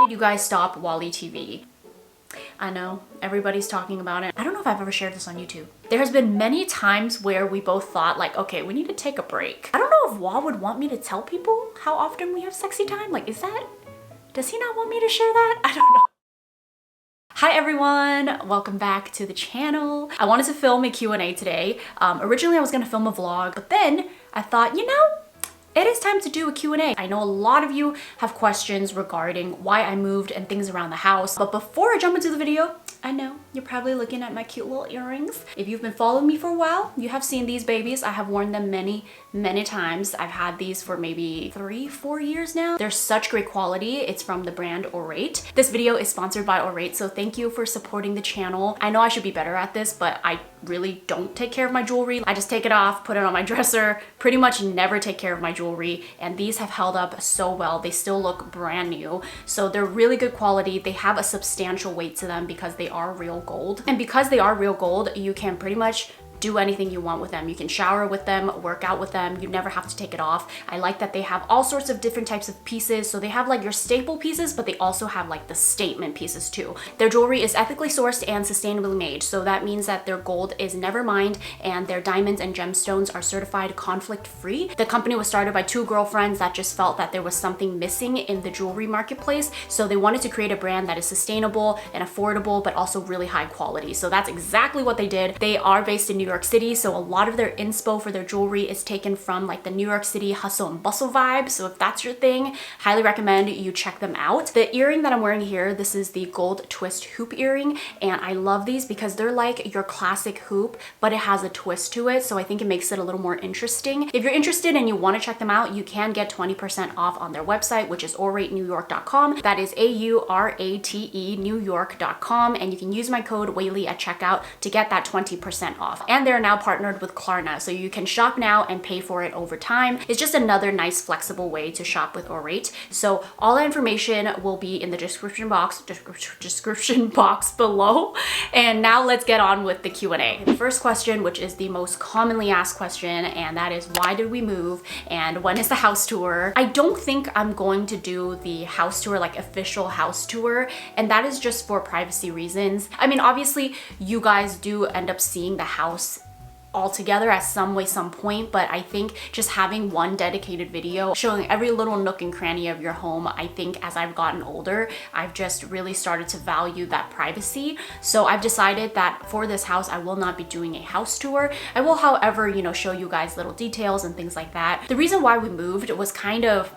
did you guys stop WahlieTV? I know, everybody's talking about it. I don't know if I've ever shared this on YouTube. There has been many times where we both thought like, okay, we need to take a break. I don't know if Wall would want me to tell people how often we have sexy time. Like, does he not want me to share that? I don't know. Hi everyone, welcome back to the channel. I wanted to film a Q&A today. Originally I was gonna film a vlog, but then I thought, you know, it is time to do a Q&A. I know a lot of you have questions regarding why I moved and things around the house, but before I jump into the video, I know you're probably looking at my cute little earrings. If you've been following me for a while, you have seen these babies. I have worn them many times. I've had these for maybe 3-4 years now. They're such great quality. It's from the brand Orate. This video is sponsored by Orate, so thank you for supporting the channel. I know I should be better at this, but I really don't take care of my jewelry. I just take it off, put it on my dresser, pretty much never take care of my jewelry, and these have held up so well. They still look brand new, so they're really good quality. They have a substantial weight to them because they are real gold, and because they are real gold, you can pretty much do anything you want with them. You can shower with them, work out with them. You never have to take it off. I like that they have all sorts of different types of pieces. So they have like your staple pieces, but they also have like the statement pieces too. Their jewelry is ethically sourced and sustainably made. So that means that their gold is never mined and their diamonds and gemstones are certified conflict free. The company was started by two girlfriends that just felt that there was something missing in the jewelry marketplace. So they wanted to create a brand that is sustainable and affordable, but also really high quality. So that's exactly what they did. They are based in New York City, so a lot of their inspo for their jewelry is taken from like the New York City hustle and bustle vibe. So if that's your thing, highly recommend you check them out. The earring that I'm wearing here, this is the gold twist hoop earring, and I love these because they're like your classic hoop, but it has a twist to it, so I think it makes it a little more interesting. If you're interested and you want to check them out, you can get 20% off on their website, which is oratenewyork.com. That is AURATE newyork.com, and you can use my code Weylie at checkout to get that 20% off. And they're now partnered with Klarna, so you can shop now and pay for it over time. It's just another nice flexible way to shop with Orate. So all the information will be in the description box below. And now let's get on with the Q&A. The first question, which is the most commonly asked question, and that is why did we move and when is the house tour? I don't think I'm going to do the house tour, like official house tour, and that is just for privacy reasons. I mean, obviously you guys do end up seeing the house all together at some point, but I think just having one dedicated video showing every little nook and cranny of your home, I think as I've gotten older, I've just really started to value that privacy. So I've decided that for this house, I will not be doing a house tour. I will, however, you know, show you guys little details and things like that. The reason why we moved was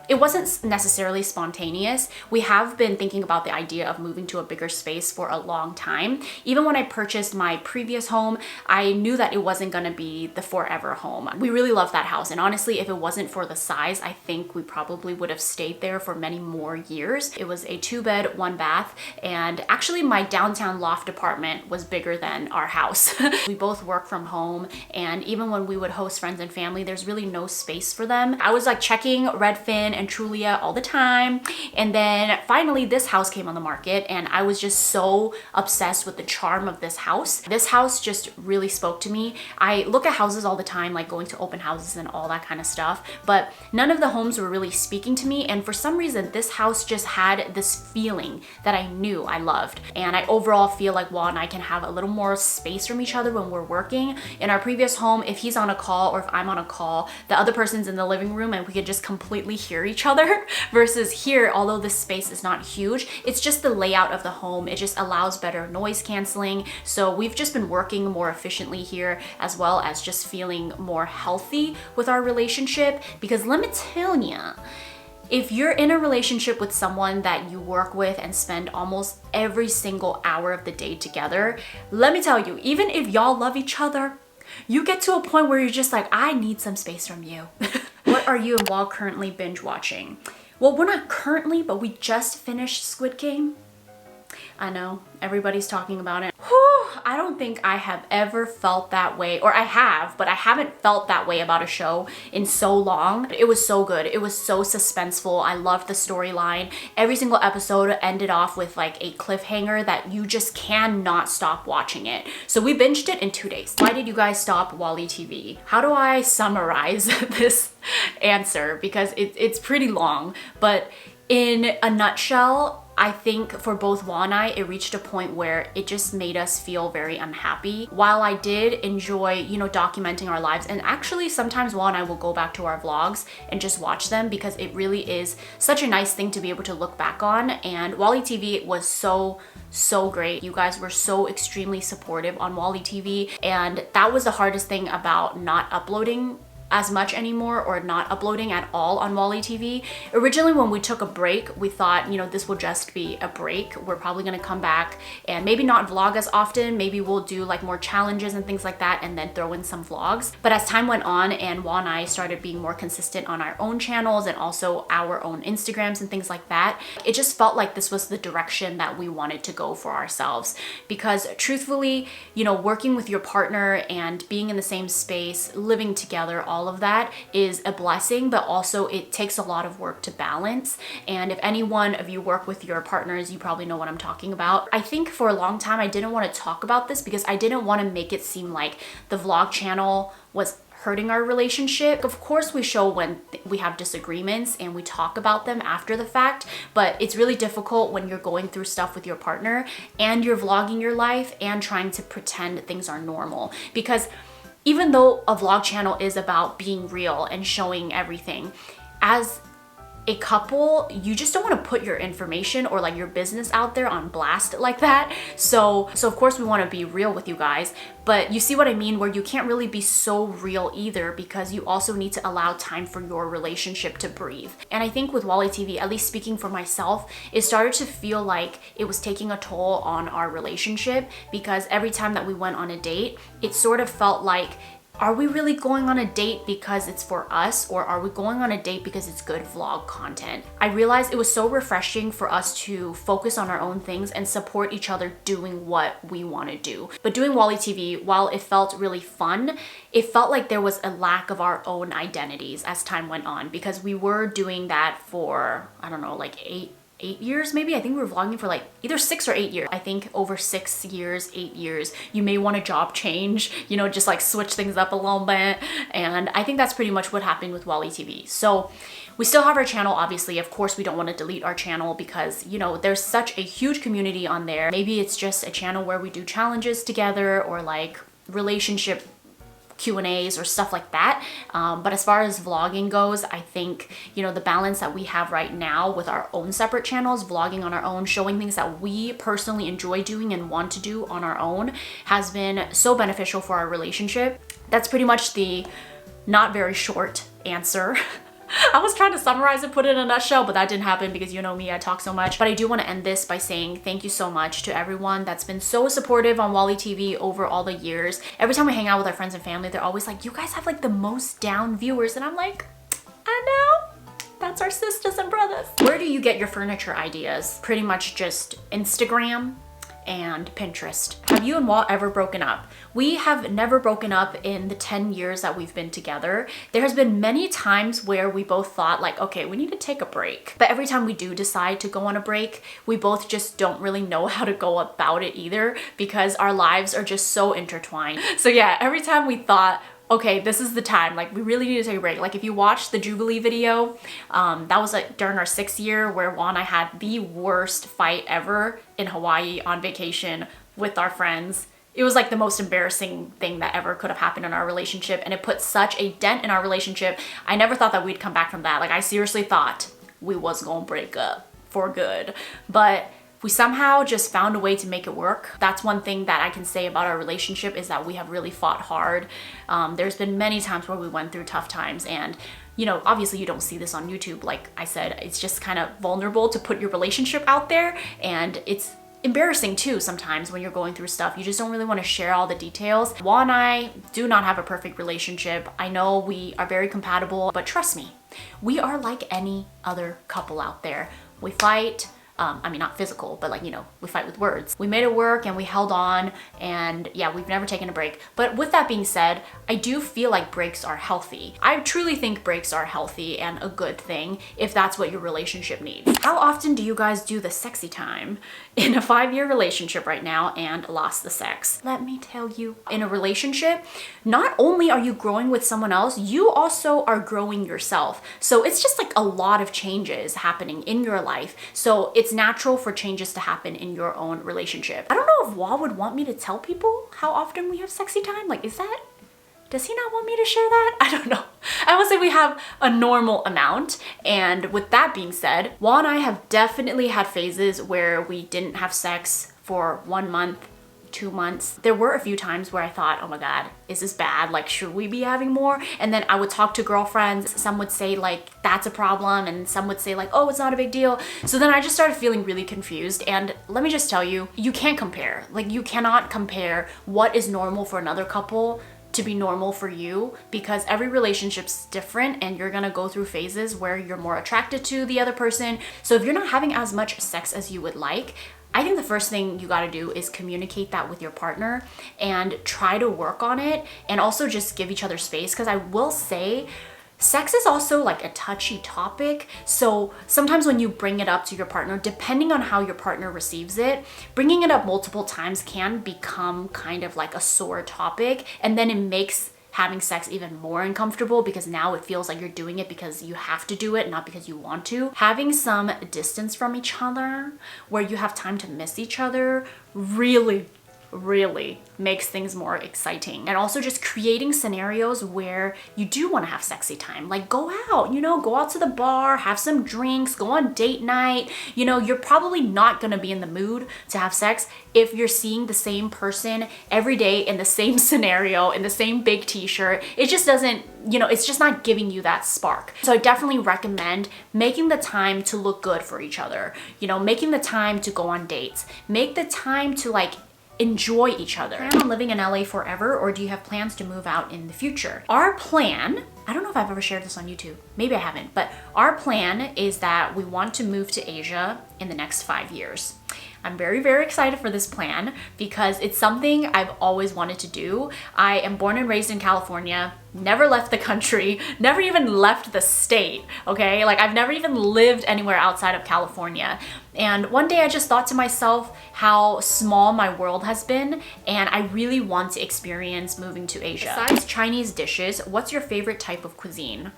it wasn't necessarily spontaneous. We have been thinking about the idea of moving to a bigger space for a long time. Even when I purchased my previous home, I knew that it wasn't going to be the forever home. We really love that house, and honestly, if it wasn't for the size, I think we probably would have stayed there for many more years. It was a 2-bed, 1-bath, and actually my downtown loft apartment was bigger than our house. We both work from home, and even when we would host friends and family, there's really no space for them. I was like checking Redfin and Trulia all the time, and then finally this house came on the market, and I was just so obsessed with the charm of this house. This house just really spoke to me. I look at houses all the time, like going to open houses and all that kind of stuff, but none of the homes were really speaking to me, and for some reason this house just had this feeling that I knew I loved. And I overall feel like Wall and I can have a little more space from each other when we're working. In our previous home, if he's on a call or if I'm on a call, the other person's in the living room and we could just completely hear each other, versus here, although this space is not huge, it's just the layout of the home. It just allows better noise canceling. So we've just been working more efficiently here, as well as just feeling more healthy with our relationship. Because let me tell ya, if you're in a relationship with someone that you work with and spend almost every single hour of the day together, let me tell you, even if y'all love each other, you get to a point where you're just like, I need some space from you. What are you and Wall currently binge watching? Well, we're not currently, but we just finished Squid Game. I know, everybody's talking about it. Whew, I don't think I have ever felt that way, or I have, but I haven't felt that way about a show in so long. It was so good. It was so suspenseful. I loved the storyline. Every single episode ended off with like a cliffhanger that you just cannot stop watching it. So we binged it in 2 days. Why did you guys stop WahlieTV? How do I summarize this answer? Because it's pretty long, but in a nutshell, I think for both Wall and I, it reached a point where it just made us feel very unhappy. While I did enjoy, you know, documenting our lives, and actually sometimes Wall and I will go back to our vlogs and just watch them because it really is such a nice thing to be able to look back on. And WahlieTV was so great. You guys were so extremely supportive on WahlieTV, and that was the hardest thing about not uploading as much anymore, or not uploading at all on WahlieTV. Originally when we took a break, we thought, you know, this will just be a break. We're probably gonna come back and maybe not vlog as often. Maybe we'll do like more challenges and things like that and then throw in some vlogs. But as time went on and Wall and I started being more consistent on our own channels and also our own Instagrams and things like that, it just felt like this was the direction that we wanted to go for ourselves. Because truthfully, you know, working with your partner and being in the same space, living together, all of that is a blessing, but also it takes a lot of work to balance. And if any one of you work with your partners, you probably know what I'm talking about. I think for a long time I didn't want to talk about this because I didn't want to make it seem like the vlog channel was hurting our relationship. Of course we show when we have disagreements and we talk about them after the fact, but it's really difficult when you're going through stuff with your partner and you're vlogging your life and trying to pretend things are normal. Because even though a vlog channel is about being real and showing everything, as a couple, you just don't want to put your information or like your business out there on blast like that. So of course we want to be real with you guys, but you see what I mean, where you can't really be so real either, because you also need to allow time for your relationship to breathe. And I think with WahlieTV, at least speaking for myself, it started to feel like it was taking a toll on our relationship, because every time that we went on a date, it sort of felt like, are we really going on a date because it's for us, or are we going on a date because it's good vlog content? I realized it was so refreshing for us to focus on our own things and support each other doing what we want to do. But doing WahlieTV, while it felt really fun, it felt like there was a lack of our own identities as time went on, because we were doing that for, I don't know, like 8 years maybe. I think we were vlogging for like either 6 or 8 years. I think over 6 years, 8 years, you may want a job change, you know, just like switch things up a little bit. And I think that's pretty much what happened with WahlieTV. So we still have our channel, obviously. Of course, we don't want to delete our channel because, you know, there's such a huge community on there. Maybe it's just a channel where we do challenges together, or like relationship Q&As or stuff like that. But as far as vlogging goes, I think, you know, the balance that we have right now with our own separate channels, vlogging on our own, showing things that we personally enjoy doing and want to do on our own, has been so beneficial for our relationship. That's pretty much the not very short answer. I was trying to summarize and put it in a nutshell, but that didn't happen because you know me, I talk so much. But I do want to end this by saying thank you so much to everyone that's been so supportive on WahlieTV over all the years. Every time we hang out with our friends and family, they're always like, you guys have like the most down viewers. And I'm like, I know, that's our sisters and brothers. Where do you get your furniture ideas? Pretty much just Instagram and Pinterest. Have you and Wall ever broken up? We have never broken up in the 10 years that we've been together. There has been many times where we both thought like, okay, we need to take a break. But every time we do decide to go on a break, we both just don't really know how to go about it either, because our lives are just so intertwined. So yeah, every time we thought, okay, this is the time, like we really need to take a break. Like if you watch the Jubilee video, that was like during our 6th year, where Juan and I had the worst fight ever in Hawaii on vacation with our friends. It was like the most embarrassing thing that ever could have happened in our relationship, and it put such a dent in our relationship. I never thought that we'd come back from that. Like I seriously thought we was gonna break up for good, but we somehow just found a way to make it work. That's one thing that I can say about our relationship, is that we have really fought hard. There's been many times where we went through tough times, and you know, obviously you don't see this on YouTube. Like I said, it's just kind of vulnerable to put your relationship out there, and it's embarrassing too sometimes when you're going through stuff. You just don't really want to share all the details. Wall and I do not have a perfect relationship. I know we are very compatible, but trust me, we are like any other couple out there. We fight. I mean, not physical, but like, you know, we fight with words. We made it work and we held on, and yeah, we've never taken a break. But with that being said, I do feel like breaks are healthy. I truly think breaks are healthy and a good thing if that's what your relationship needs. How often do you guys do the sexy time? In a 5-year relationship right now and lost the sex. Let me tell you, in a relationship, not only are you growing with someone else, you also are growing yourself. So it's just like a lot of changes happening in your life. So it's it's natural for changes to happen in your own relationship. I don't know if Wall would want me to tell people how often we have sexy time. Like, does he not want me to share that? I don't know. I will say we have a normal amount. And with that being said, Wall and I have definitely had phases where we didn't have sex for 1 month, 2 months. There were a few times where I thought, oh my God, is this bad? Like, should we be having more? And then I would talk to girlfriends. Some would say like, that's a problem. And some would say like, oh, it's not a big deal. So then I just started feeling really confused. And let me just tell you, you can't compare. Like, you cannot compare what is normal for another couple to be normal for you, because every relationship's different and you're gonna go through phases where you're more attracted to the other person. So if you're not having as much sex as you would like, I think the first thing you gotta do is communicate that with your partner and try to work on it, and also just give each other space, because I will say, sex is also like a touchy topic. So sometimes when you bring it up to your partner, depending on how your partner receives it, bringing it up multiple times can become kind of like a sore topic. And then it makes having sex even more uncomfortable, because now it feels like you're doing it because you have to do it, not because you want to. Having some distance from each other where you have time to miss each other really makes things more exciting. And also just creating scenarios where you do want to have sexy time. Like, go out, go out to the bar, have some drinks, go on date night. You're probably not gonna be in the mood to have sex if you're seeing the same person every day in the same scenario, in the same big t-shirt. It just doesn't, it's just not giving you that spark. So I definitely recommend making the time to look good for each other, making the time to go on dates, make the time to like enjoy each other. Plan on living in LA forever, or do you have plans to move out in the future? Our plan, I don't know if I've ever shared this on YouTube, maybe I haven't, but our plan is that we want to move to Asia in the next 5 years. I'm very, very excited for this plan because it's something I've always wanted to do. I am born and raised in California, never left the country, never even left the state, okay? Like, I've never even lived anywhere outside of California. And one day I just thought to myself how small my world has been, and I really want to experience moving to Asia. Besides Chinese dishes, what's your favorite type of cuisine?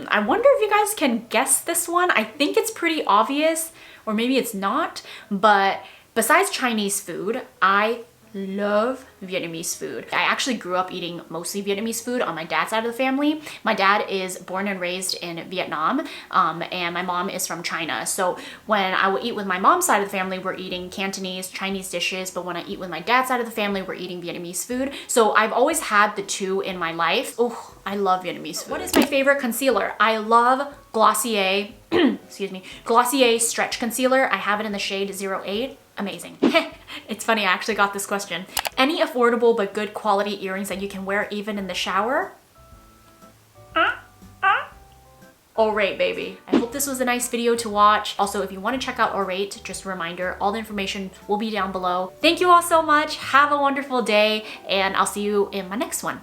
I wonder if you guys can guess this one. I think it's pretty obvious, or maybe it's not, but besides Chinese food, I love Vietnamese food. I actually grew up eating mostly Vietnamese food on my dad's side of the family. My dad is born and raised in Vietnam, and my mom is from China. So when I would eat with my mom's side of the family, we're eating Cantonese, Chinese dishes, but when I eat with my dad's side of the family, we're eating Vietnamese food. So I've always had the two in my life. Oh, I love Vietnamese food. What is my favorite concealer? I love Glossier, excuse me, Glossier Stretch Concealer. I have it in the shade 08. Amazing. It's funny, I actually got this question. Any affordable but good quality earrings that you can wear even in the shower? Orate, baby. I hope this was a nice video to watch. Also, if you want to check out Orate, just a reminder, all the information will be down below. Thank you all so much. Have a wonderful day, and I'll see you in my next one.